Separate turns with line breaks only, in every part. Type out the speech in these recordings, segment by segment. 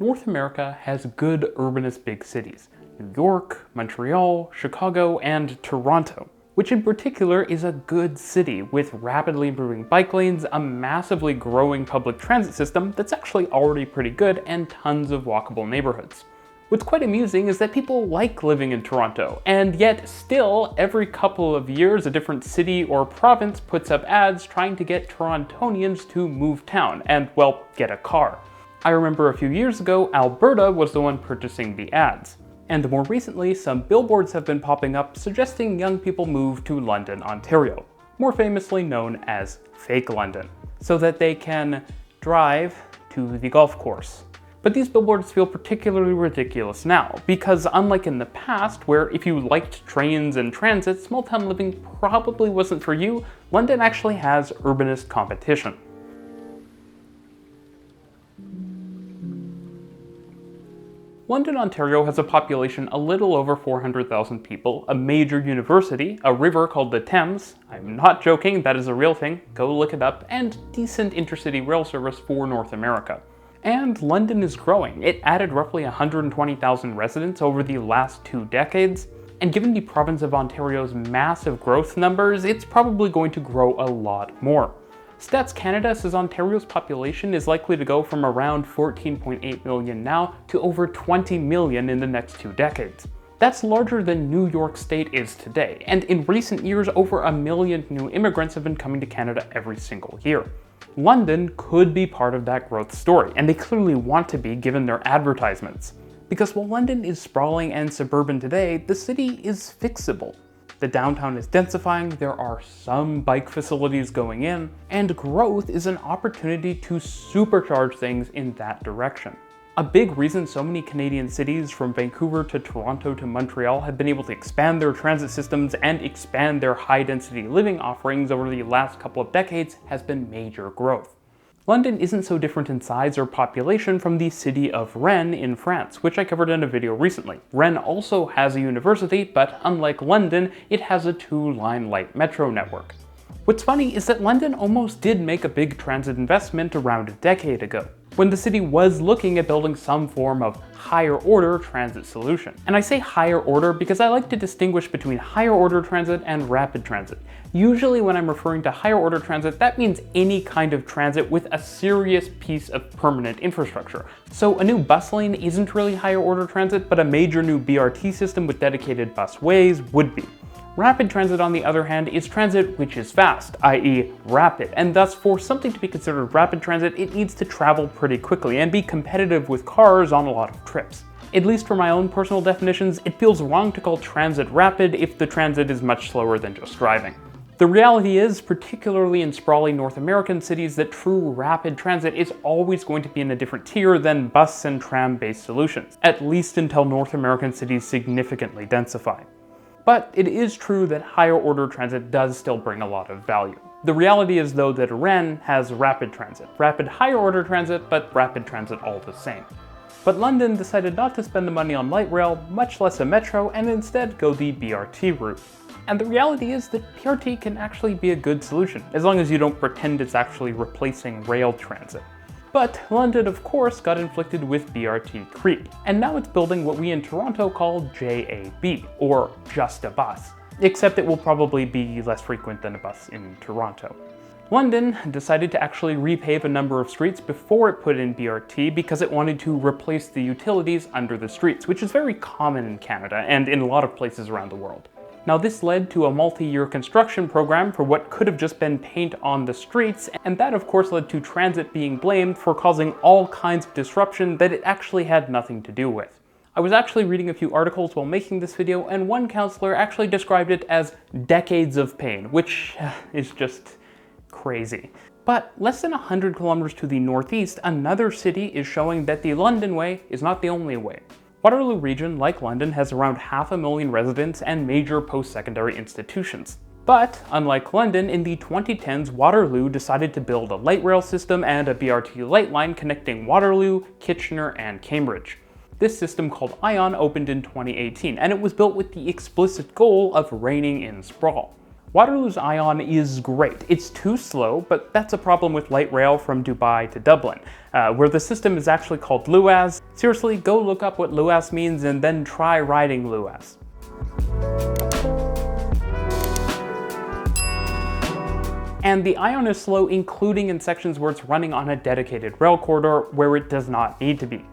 North America has good urbanist big cities: New York, Montreal, Chicago, and Toronto, which in particular is a good city with rapidly improving bike lanes, a massively growing public transit system that's actually already pretty good, and tons of walkable neighborhoods. What's quite amusing is that people like living in Toronto, and yet still, every couple of years, a different city or province puts up ads trying to get Torontonians to move town and, well, get a car. I remember a few years ago, Alberta was the one purchasing the ads. And more recently, some billboards have been popping up suggesting young people move to London, Ontario, more famously known as Fake London, so that they can drive to the golf course. But these billboards feel particularly ridiculous now, because unlike in the past, where if you liked trains and transit, small town living probably wasn't for you, London actually has urbanist competition. London, Ontario has a population a little over 400,000 people, a major university, a river called the Thames, I'm not joking, that is a real thing, go look it up, and decent intercity rail service for North America. And London is growing. It added roughly 120,000 residents over the last 2 decades, and given the province of Ontario's massive growth numbers, it's probably going to grow a lot more. Stats Canada says Ontario's population is likely to go from around 14.8 million now to over 20 million in the next 2 decades. That's larger than New York State is today, and in recent years, over 1 million new immigrants have been coming to Canada every single year. London could be part of that growth story, and they clearly want to be given their advertisements. Because while London is sprawling and suburban today, the city is fixable. The downtown is densifying, there are some bike facilities going in, and growth is an opportunity to supercharge things in that direction. A big reason so many Canadian cities from Vancouver to Toronto to Montreal have been able to expand their transit systems and expand their high-density living offerings over the last couple of decades has been major growth. London isn't so different in size or population from the city of Rennes in France, which I covered in a video recently. Rennes also has a university, but unlike London, it has a 2-line light metro network. What's funny is that London almost did make a big transit investment around a decade ago, when the city was looking at building some form of higher order transit solution. And I say higher order because I like to distinguish between higher order transit and rapid transit. Usually when I'm referring to higher order transit, that means any kind of transit with a serious piece of permanent infrastructure. So a new bus lane isn't really higher order transit, but a major new BRT system with dedicated busways would be. Rapid transit, on the other hand, is transit which is fast, i.e. rapid, and thus for something to be considered rapid transit, it needs to travel pretty quickly and be competitive with cars on a lot of trips. At least for my own personal definitions, it feels wrong to call transit rapid if the transit is much slower than just driving. The reality is, particularly in sprawling North American cities, that true rapid transit is always going to be in a different tier than bus and tram-based solutions, at least until North American cities significantly densify. But it is true that higher order transit does still bring a lot of value. The reality is though that Rennes has rapid transit. Rapid higher order transit, but rapid transit all the same. But London decided not to spend the money on light rail, much less a metro, and instead go the BRT route. And the reality is that BRT can actually be a good solution, as long as you don't pretend it's actually replacing rail transit. But London, of course, got inflicted with BRT creep, and now it's building what we in Toronto call JAB, or just a bus, except it will probably be less frequent than a bus in Toronto. London decided to actually repave a number of streets before it put in BRT because it wanted to replace the utilities under the streets, which is very common in Canada and in a lot of places around the world. Now this led to a multi-year construction program for what could have just been paint on the streets, and that of course led to transit being blamed for causing all kinds of disruption that it actually had nothing to do with. I was actually reading a few articles while making this video, and one counselor actually described it as decades of pain, which is just crazy. But less than 100 kilometers to the northeast, another city is showing that the London way is not the only way. Waterloo region, like London, has around 500,000 residents and major post-secondary institutions. But, unlike London, in the 2010s, Waterloo decided to build a light rail system and a BRT light line connecting Waterloo, Kitchener, and Cambridge. This system, called ION, opened in 2018, and it was built with the explicit goal of reining in sprawl. Waterloo's Ion is great. It's too slow, but that's a problem with light rail from Dubai to Dublin, where the system is actually called LUAS. Seriously, go look up what LUAS means and then try riding LUAS. And the Ion is slow, including in sections where it's running on a dedicated rail corridor where it does not need to be.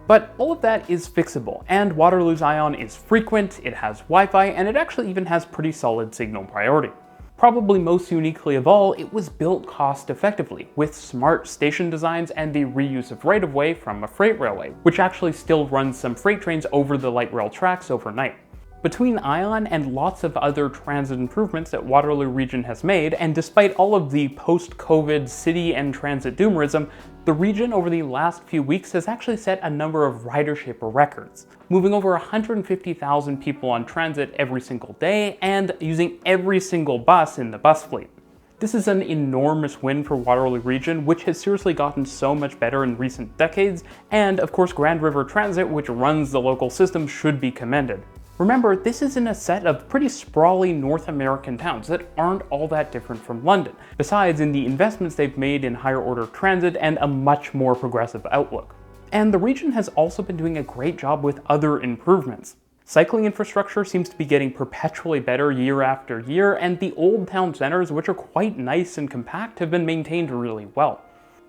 But all of that is fixable, and Waterloo's Ion is frequent, it has Wi-Fi, and it actually even has pretty solid signal priority. Probably most uniquely of all, it was built cost effectively, with smart station designs and the reuse of right-of-way from a freight railway, which actually still runs some freight trains over the light rail tracks overnight. Between Ion and lots of other transit improvements that Waterloo region has made, and despite all of the post-COVID city and transit doomerism, the region over the last few weeks has actually set a number of ridership records, moving over 150,000 people on transit every single day and using every single bus in the bus fleet. This is an enormous win for Waterloo region, which has seriously gotten so much better in recent decades, and of course Grand River Transit, which runs the local system, should be commended. Remember, this is in a set of pretty sprawly North American towns that aren't all that different from London, besides in the investments they've made in higher order transit and a much more progressive outlook. And the region has also been doing a great job with other improvements. Cycling infrastructure seems to be getting perpetually better year after year, and the old town centers, which are quite nice and compact, have been maintained really well.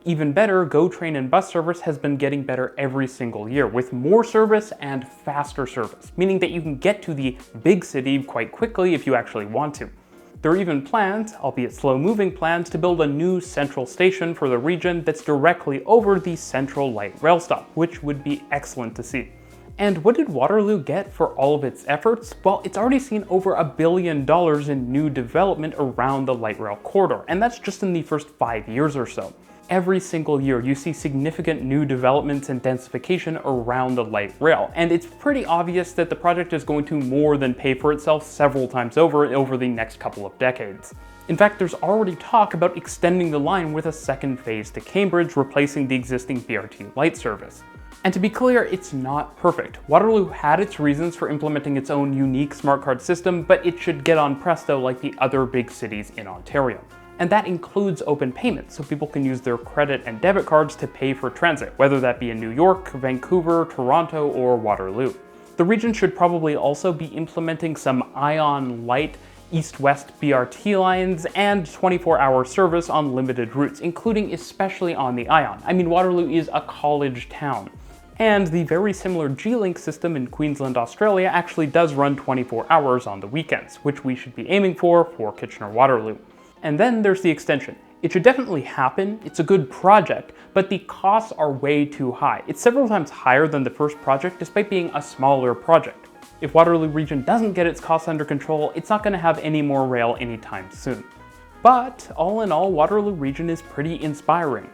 Even better, GO train and bus service has been getting better every single year, with more service and faster service, meaning that you can get to the big city quite quickly if you actually want to. There are even plans, albeit slow-moving plans, to build a new central station for the region that's directly over the central light rail stop, which would be excellent to see. And what did Waterloo get for all of its efforts? Well, it's already seen over $1 billion in new development around the light rail corridor, and that's just in the first 5 years or so. Every single year you see significant new developments and densification around the light rail, and it's pretty obvious that the project is going to more than pay for itself several times over the next couple of decades. In fact, there's already talk about extending the line with a second phase to Cambridge, replacing the existing BRT light service. And to be clear, it's not perfect. Waterloo had its reasons for implementing its own unique smart card system, but it should get on presto like the other big cities in Ontario. And that includes open payments, so people can use their credit and debit cards to pay for transit, whether that be in New York, Vancouver, Toronto, or Waterloo. The region should probably also be implementing some Ion Light east-west BRT lines and 24-hour service on limited routes, including especially on the Ion. I mean, Waterloo is a college town. And the very similar G-Link system in Queensland, Australia actually does run 24 hours on the weekends, which we should be aiming for Kitchener-Waterloo. And then there's the extension. It should definitely happen, it's a good project, but the costs are way too high. It's several times higher than the first project despite being a smaller project. If Waterloo region doesn't get its costs under control, it's not going to have any more rail anytime soon. But all in all, Waterloo region is pretty inspiring.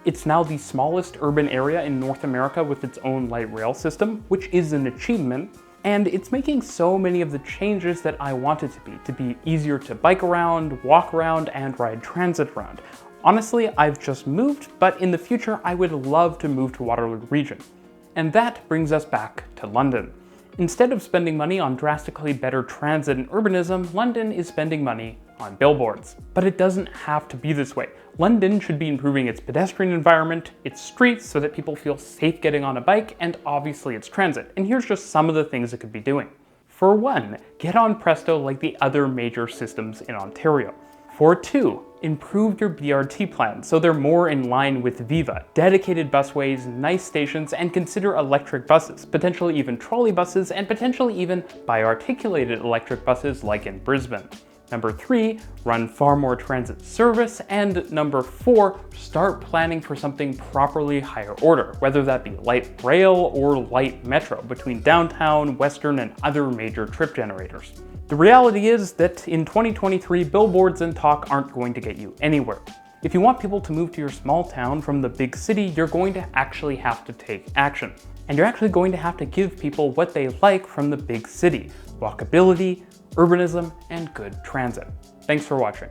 It's now the smallest urban area in North America with its own light rail system, which is an achievement. And it's making so many of the changes that I want it to be easier to bike around, walk around, and ride transit around. Honestly, I've just moved, but in the future I would love to move to Waterloo region. And that brings us back to London. Instead of spending money on drastically better transit and urbanism, London is spending money on billboards. But it doesn't have to be this way. London should be improving its pedestrian environment, its streets so that people feel safe getting on a bike, and obviously its transit. And here's just some of the things it could be doing. For one, get on presto like the other major systems in Ontario. For two, improve your BRT plans so they're more in line with Viva, dedicated busways, nice stations, and consider electric buses, potentially even trolley buses, and potentially even bi-articulated electric buses like in Brisbane. Number 3, run far more transit service. And number 4, start planning for something properly higher order, whether that be light rail or light metro between downtown, western, and other major trip generators. The reality is that in 2023, billboards and talk aren't going to get you anywhere. If you want people to move to your small town from the big city, you're going to actually have to take action. And you're actually going to have to give people what they like from the big city: walkability, urbanism, and good transit. Thanks for watching.